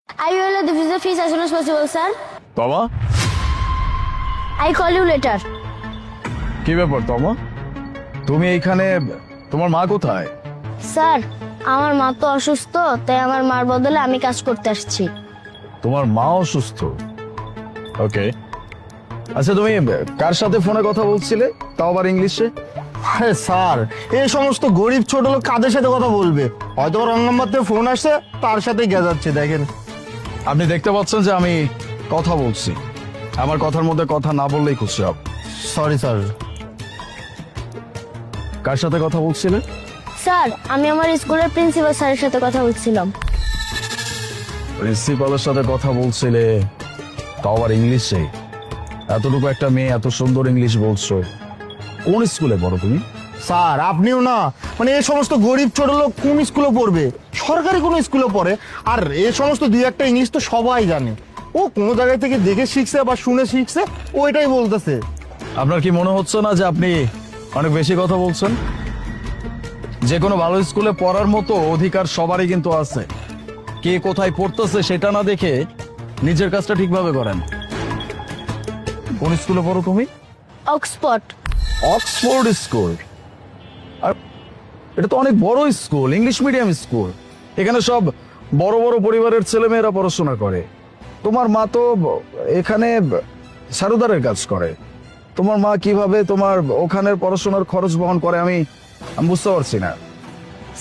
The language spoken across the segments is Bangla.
I will give the fees as soon as possible, sir. তমা I call you later. কি ব্যাপার তমা, তুমি এইখানে? তোমার মা কোথায়? স্যার, আমার মা তো অসুস্থ, তাই আমার মার বদলে আমি কাজ করতে আসছি। তোমার মা অসুস্থ? ওকে, আচ্ছা তুমি কার সাথে ফোনে কথা বলছিলে, তাও আবার ইংলিশে? আরে স্যার, এই সমস্ত গরিব ছোট লোক কাদের সাথে কথা বলবে? হয়তো রং নাম্বার থেকে ফোন আসছে, তার সাথেই গেজাচ্ছে। দেখেন, আপনি দেখতে পাচ্ছেন যে আমি কথা বলছি, আমার কথার মধ্যে কথা না বললেই খুশি হব। Sorry sir. কার সাথে কথা বলছিলে? স্যার, আমি আমার স্কুলের প্রিন্সিপাল স্যারের সাথে কথা বলছিলাম। প্রিন্সিপালের সাথে কথা বলছিলে, তাও আবার ইংলিশে? এতটুকু একটা মেয়ে এত সুন্দর ইংলিশ বলছো, কোন স্কুলে পড়ো তুমি? স্যার আপনিও না, মানে এই সমস্ত গরিব ছোট লোক কোন স্কুলে পড়বে? সরকারি কোনো স্কুলে পড়ে। আর এই সমস্ত দুই একটা ইংলিশ তো সবাই জানে। ও কোনো জায়গায় থেকে দেখে শিখছে বা শুনে শিখছে, ও এটাই বলতেছে। আপনার কি মনে হচ্ছে না যে আপনি অনেক বেশি কথা বলছেন? যে কোনো ভালো স্কুলে পড়ার মতো অধিকার সবারই কিন্তু আছে। কে কোথায় পড়তেছে সেটা না দেখে নিজের কাজটা ঠিকভাবে করেন। কোন স্কুলে পড়ো তুমি? অক্সফোর্ড। Oxford school? আর এটা তো অনেক বড় স্কুল, ইংলিশ মিডিয়াম স্কুল। এখানে সব বড় বড় পরিবারের ছেলেমেয়েরা পড়াশোনা করে। তোমার মা তো এখানে সারুদারের কাজ করে। তোমার মা কিভাবে তোমার ওখানের পড়াশোনার খরচ বহন করে আমি বুঝতে পারছি না।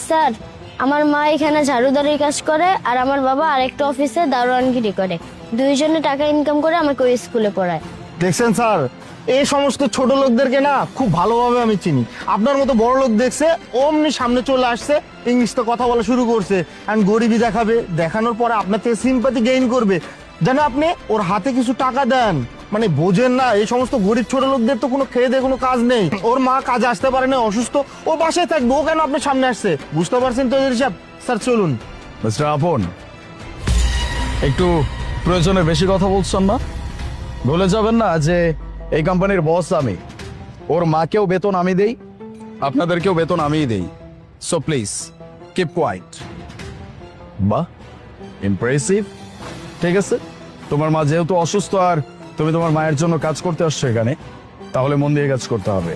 স্যার, আমার মা এখানে ঝাড়ুদারের কাজ করে, আর আমার বাবা আরেকটা অফিসে দারোয়ানগিরি করে। দুইজনে টাকা ইনকাম করে আমাকে ওই স্কুলে পড়ায়। দেখছেন স্যার, এই সমস্ত ছোট লোকদেরকে না খুব ভালোভাবে আমি চিনি। আপনার মতো বড় লোক দেখছে, অমনি সামনে চলে আসছে, ইংলিশে কথা বলা শুরু করছে, এন্ড গরিবই দেখাবে। দেখানোর পরে আপনার থেকে সিম্পাথি গেইন করবে, যেন আপনি ওর হাতে কিছু টাকা দেন। মানে বোঝেন না, এই সমস্ত গরিব ছোট লোকদের তো কোনো খেয়ে দিয়ে কোনো কাজ নেই। ওর মা কাজে আসতে পারে না, অসুস্থ, ও বাসায় থাকবে, ও কেন আপনার সামনে আসছে? বুঝতে পারছেন তো হিসাব? স্যার চলুন। মিস্টার আপন, একটু প্রয়োজনের বেশি কথা বলছেন না? ভুলে যাবেন না যে এই কোম্পানির বস আমি। ওর মাকেও বেতন আমি দেই, আপনাদেরকেও বেতন আমিই দেই। So please keep quiet. বাহ, ইমপ্রেসিভ। ঠিক আছে, তোমার মা যেহেতু অসুস্থ আর তুমি তোমার মায়ের জন্য কাজ করতে আসছো এখানে, তাহলে মন দিয়ে কাজ করতে হবে।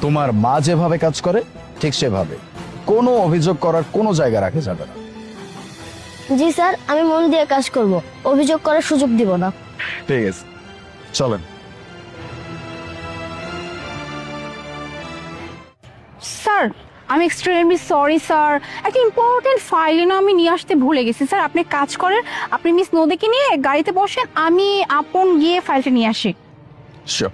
তোমার মা যেভাবে কাজ করে ঠিক সেভাবে, কোনো অভিযোগ করার কোনো জায়গা রাখা যাবে না। জি স্যার, আমি মন দিয়ে কাজ করব, অভিযোগ করার সুযোগ দিব না। ঠিক আছে, চলেন। স্যার, আমি এক্সট্রিমলি সরি স্যার, একটা ইম্পর্টেন্ট ফাইল না আমি নিয়ে আসতে ভুলে গেছি। স্যার আপনি কাজ করেন, আপনি মিস নদীকে নিয়ে গাড়িতে বসেন, আমি আপন গিয়ে ফাইলটা নিয়ে আসি। Sure.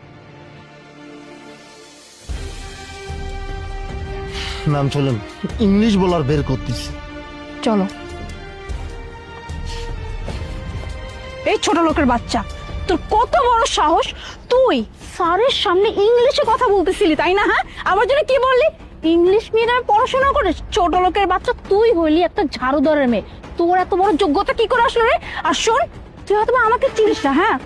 নাম চলুন, ইংলিশ বলার বের করতেছি। চলো। এই ছোট লোকের বাচ্চা, তোর কত বড় সাহস! তুই স্যারের সামনে ইংলিশে কথা বলতেছিলি, তাই না? হ্যাঁ, আমার জন্য কি বললি? ইংলিশ মিডিয়ামে পড়াশোনা করিস? ছোট লোকের বাচ্চা, তুই হইলি একটা ঝাড়ুদারের মেয়ে। তোর এত বড় যোগ্যতা কি করে আসলো রে? আর শোন, তুই হয়তো আমাকে চিনিস না, হ্যাঁ,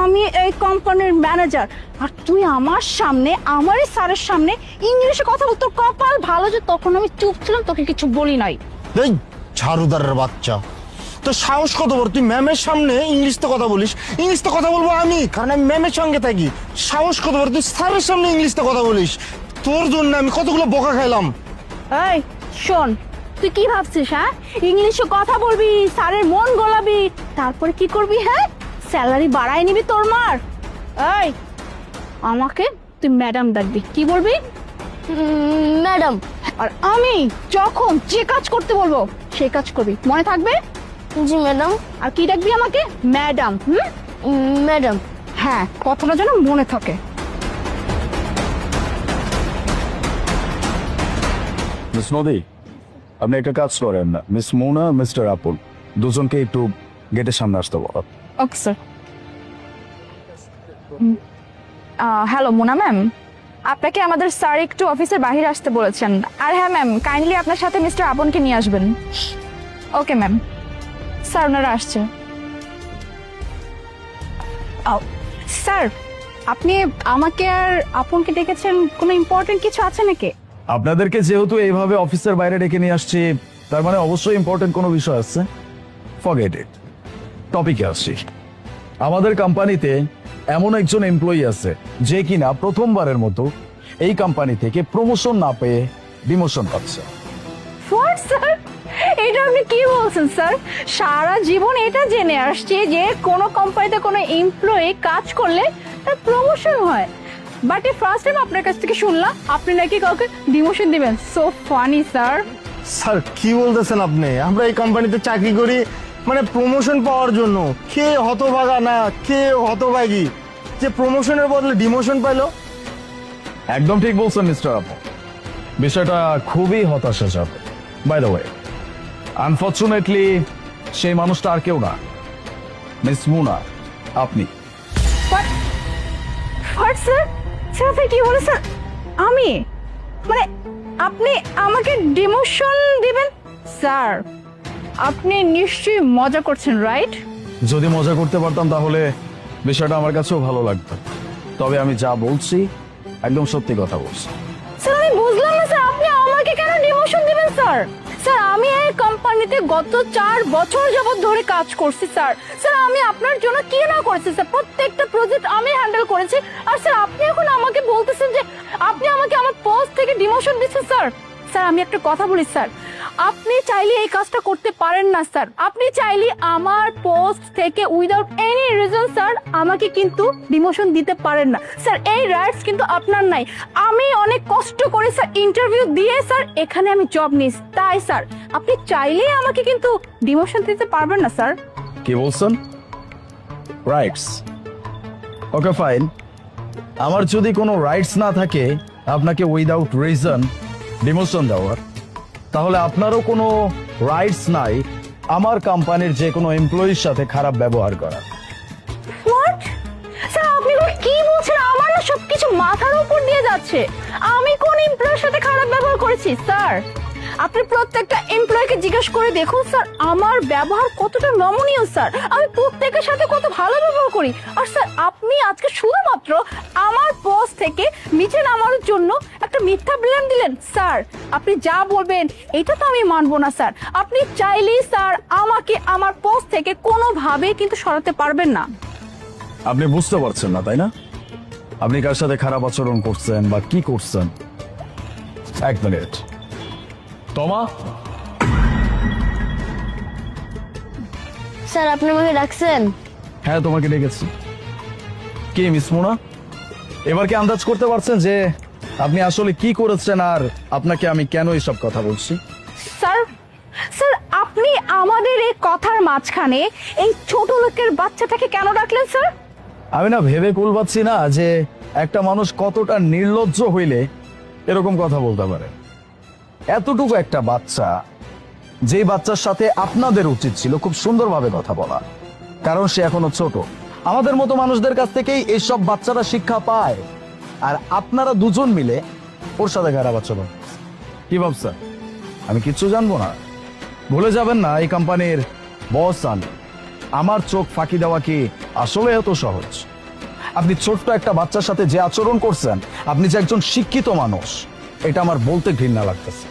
আমি এই কোম্পানির ম্যানেজার। আর তুই আমার সামনে, আমারই স্যারের সামনে ইংলিশে কথা বল। তোর কপাল ভালো যে তখন আমি চুপ ছিলাম, তোকে কিছু বলি নাই। এই ঝাড়ুদারের বাচ্চা, তো সাহস কত বড়! তুই ম্যামের সামনে ইংলিশতে কথা বলিস? ইংলিশতে কথা বলবো আমি, কারণ আমি ম্যামের সঙ্গে থাকি। সাহস কত বড়! তুই স্যারের সামনে ইংলিশতে কথা বলিস? তোর জন্য আমি কতগুলো বকা খাইলাম। এই শোন, তুই কি ভাবছিস? হ্যাঁ, ইংলিশে কথা বলবি, স্যারের মন গোলাবি, তারপরে কি করবি? হ্যাঁ, স্যালারি বাড়াই নিবি তোর মার। এই, আমাকে তুই ম্যাডাম ডাকবি। কি বলবি? ম্যাডাম। আর আমি যখন যে কাজ করতে বলবো সেই কাজ করবি, মনে থাকবে? জি ম্যাডাম। আর কি ডাকবি আমাকে? ম্যাডাম। ম্যাডাম। হ্যাঁ, কথাটা যেন মনে থাকে। মিস নদী, আপনি একটা কাজ করেন না, মিস মোনা, মিস্টার আপন, দুজনকে একটু গেটের সামনে আসতে বলো। Okay sir. Hello Mona ma'am, আপনাকে আমাদের স্যার একটু অফিসের বাইরে আসতে বলেছেন। আর হ্যাঁ ম্যাম, কাইন্ডলি আপনার সাথে মিস্টার আপনকে নিয়ে আসবেন। Okay ma'am. স্যার ওনারা আসছে। স্যার, আপনি আমাকে আর আপনকে ডেকেছেন, কোনো ইম্পর্টেন্ট কিছু আছে নাকি? আপনাদেরকে যেহেতু এইভাবে অফিসের বাইরে ডেকে নিয়ে আসছি, তার মানে অবশ্যই ইম্পর্টেন্ট কোনো বিষয় আছে। Forget it. টপিকে আসি। আমাদের কোম্পানিতে এমন একজন এমপ্লয়ি আছে যে কিনা প্রথমবারের মতো এই কোম্পানি থেকে প্রমোশন না পেয়ে ডিমোশন পাচ্ছে। হোয়াট স্যার, এটা আপনি কি বলছেন স্যার? সারা জীবন এটা জেনে আসছি যে কোনো কোম্পানিতে কোনো এমপ্লয়ি কাজ করলে তার প্রমোশন হয়, বাট এই ফার্স্ট টাইম আপনার কাছ থেকে শুনলাম আপনি নাকি কাউকে ডিমোশন দিবেন। So funny sir. স্যার কি বলতেছেন আপনি? আমরা এই কোম্পানিতে চাকরি করি মানে প্রমোশন পাওয়ার জন্য। কে হতভাগা না কে হতভাগী যে প্রমোশনের বদলে ডিমোশন পাইলো? একদম ঠিক বলছেন মিস্টার আপু, বিষয়টা খুবই হতাশাজনক। বাই দ্য ওয়ে, আনফরচুনেটলি সেই মানুষটা আর কেউ না, মিস মুনা, আপনি। What sir? স্যার আপনি কি বলেছেন? আমি মানে আপনি আমাকে ডিমোশন দিবেন? স্যার আপনি নিশ্চয়ই মজা করছেন, রাইট? যদি মজা করতে পারতাম তাহলে বিষয়টা আমার কাছেও ভালো লাগতো, তবে আমি যা বলছি একদম সত্যি কথা বলছি। স্যার আমি বুঝলাম না স্যার, আপনি আমাকে কেন ডিমোশন দিবেন স্যার? স্যার আমি এই কোম্পানিতে গত 4 বছর যাবত ধরে কাজ করছি স্যার। স্যার আমি আপনার জন্য কি না করেছি স্যার, প্রত্যেকটা প্রজেক্ট আমি হ্যান্ডেল করেছি। আর স্যার আপনি এখন আমাকে বলতেছেন যে আপনি আমাকে আমার পোস্ট থেকে ডিমোশন দিচ্ছেন স্যার। স্যার আমি একটা কথা বলি স্যার, আপনি চাইলে এই কাজটা করতে পারেন না স্যার। আপনি চাইলে আমার পোস্ট থেকে উইদাউট এনি রিজন স্যার আমাকে কিন্তু ডিমোশন দিতে পারেন না স্যার। এই রাইটস কিন্তু আপনার নাই। আমি অনেক কষ্ট করে স্যার ইন্টারভিউ দিয়ে স্যার এখানে আমি জব নিয়েছি, তাই স্যার আপনি চাইলে আমাকে কিন্তু ডিমোশন দিতে পারবেন না স্যার। কি বলছেন? রাইটস? ওকে ফাইন, আমার যদি কোনো রাইটস না থাকে আপনাকে উইদাউট রিজন ডিমোশন দেওয়ার, তাহলে আপনারও কোনো রাইটস নাই আমার কোম্পানির যে কোনো এমপ্লয়ির সাথে খারাপ ব্যবহার করার। হোয়াট স্যার আপনি কি বলছেন? আমার না সবকিছু মাথার উপর দিয়ে যাচ্ছে। আমি কোন এমপ্লয়ের সাথে খারাপ ব্যবহার করেছি স্যার? আপনি প্রত্যেকটা এমপ্লয়িকে জিজ্ঞেস করে দেখুন স্যার আমার ব্যবহার কতটা নমনীয় স্যার। আমি প্রত্যেকের সাথে কত ভালো ব্যবহার করি। আর স্যার আপনি আজকে শুধুমাত্র আমার পোস্ট থেকে নিচে নামানোর জন্য একটা মিথ্যা ব্লেম দিলেন স্যার। আপনি যা বলবেন এটা তো আমি মানবো না স্যার। আপনি চাইলেই স্যার আমাকে আমার পোস্ট থেকে কোনোভাবে কিন্তু সরাতে পারবেন না। আপনি বুঝতে পারছেন না তাই না, আপনি কার সাথে খারাপ আচরণ করছেন বা কি করছেন? এক মিনিট, তোমা। স্যার আপনি আমাকে ডাকছেন? হ্যাঁ তোমাকে ডেকেছি। কি মিস মুনা, এবার কি আন্দাজ করতে পারছেন যে আপনি আসলে কি করেছেন আর আপনাকে আমি কেন এইসব কথা বলছি? স্যার স্যার আপনি আমাদের এই কথার মাঝখানে এই ছোট লোকের বাচ্চাটাকে কেন ডাকলেন স্যার? আমি না ভেবে কুল পাচ্ছি না যে একটা মানুষ কতটা নির্লজ্জ হইলে এরকম কথা বলতে পারে। এতটুকু একটা বাচ্চা, যেই বাচ্চার সাথে আপনাদের উচিত ছিল খুব সুন্দরভাবে কথা বলা, কারণ সে এখনো ছোট। আমাদের মতো মানুষদের কাছ থেকেই এইসব বাচ্চারা শিক্ষা পায়, আর আপনারা দুজন মিলে ওর সাথে খারাপ আচরণ। কি ভাবছেন আমি কিচ্ছু জানবো না? ভুলে যাবেন না এই কোম্পানির বস আমি। আমার চোখ ফাঁকি দেওয়া কি আসলে এত সহজ? আপনি ছোট্ট একটা বাচ্চার সাথে যে আচরণ করছেন, আপনি যে একজন শিক্ষিত মানুষ, এটা আমার বলতে ঘৃণা লাগতেছে।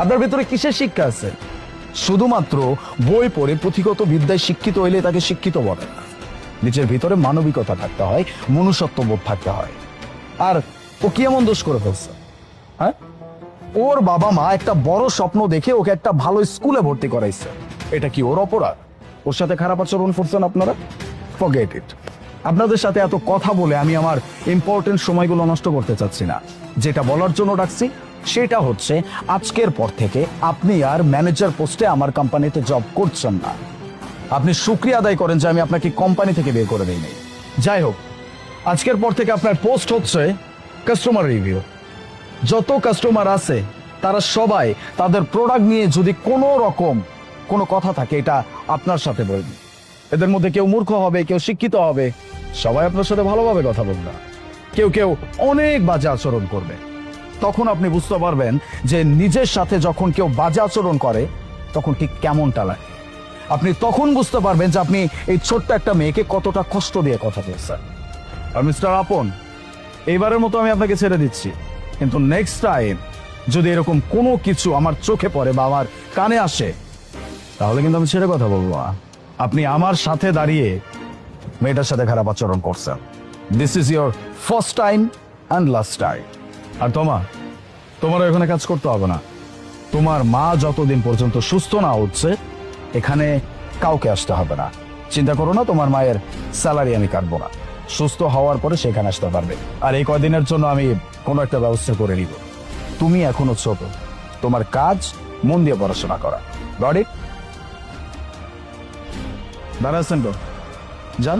আপনার ভিতরে কিসের শিক্ষা আছে? শুধুমাত্র বই পড়ে পুঁথিগত বিদ্যায় শিক্ষিত হইলে তাকে শিক্ষিত বলে না। নিজের ভিতরে মানবিকতা থাকতে হয়, মনুষ্যত্ববোধ থাকতে হয়। আর ও কি এমন দোষ করে ফেলছে? হ্যাঁ, ওর বাবা মা একটা বড় স্বপ্ন দেখে ওকে একটা ভালো স্কুলে ভর্তি করাইছে, এটা কি ওর অপরাধ? ওর সাথে খারাপ আচরণ করছেন আপনারা? Forget it. আপনাদের সাথে এত কথা বলে আমি আমার ইম্পর্টেন্ট সময়গুলো নষ্ট করতে চাচ্ছি না। যেটা বলার জন্য ডাকছি সেটা হচ্ছে, আজকের পর থেকে আপনি আর ম্যানেজার পোস্টে আমার কোম্পানিতে জব করছেন না। আপনি শুকরিয়া আদায় করেন যে আমি আপনাকে কোম্পানি থেকে বের করে দিই নাই। যাই হোক, আজকের পর থেকে আপনার পোস্ট হচ্ছে কাস্টমার রিভিউ। যত কাস্টমার আছে তারা সবাই তাদের প্রোডাক্ট নিয়ে যদি কোনো রকম কোনো কথা থাকে, এটা আপনার সাথে বলবেন। এদের মধ্যে কেউ মূর্খ হবে, কেউ শিক্ষিত হবে, সবাই আপনার সাথে ভালোভাবে কথা বলবে না। কেউ কেউ অনেক বাজে আচরণ করবে। তখন আপনি বুঝতে পারবেন যে নিজের সাথে যখন কেউ বাজে আচরণ করে তখন ঠিক কেমনটা লাগে। আপনি তখন বুঝতে পারবেন যে আপনি এই ছোট্ট একটা মেয়েকে কতটা কষ্ট দিয়ে কথা বলছেন। আর মিস্টার আপন, এইবারের মতো আমি আপনাকে ছেড়ে দিচ্ছি, কিন্তু নেক্সট টাইম যদি এরকম কোনো কিছু আমার চোখে পড়ে বা আমার কানে আসে, তাহলে কিন্তু আমি ছেড়ে কথা বলবো না। আপনি আমার সাথে দাঁড়িয়ে মেয়েটার সাথে খারাপ আচরণ করছেন। This is your first time and last time. আর তোমার এখানে কাজ করতে হবে না। তোমার মা যতদিন পর্যন্ত সুস্থ না হচ্ছে এখানে কাউকে আসতে হবে না। চিন্তা করো না, তোমার মায়ের স্যালারি আমি কাটবো না। সুস্থ হওয়ার পরে সেখানে আসতে পারবে। আর এই কয়দিনের জন্য আমি কোনো একটা ব্যবস্থা করে নিব। তুমি এখনো ছোট, তোমার কাজ মন দিয়ে পড়াশোনা করা। Got it? দাঁড়াচ্ছেন তো, যান।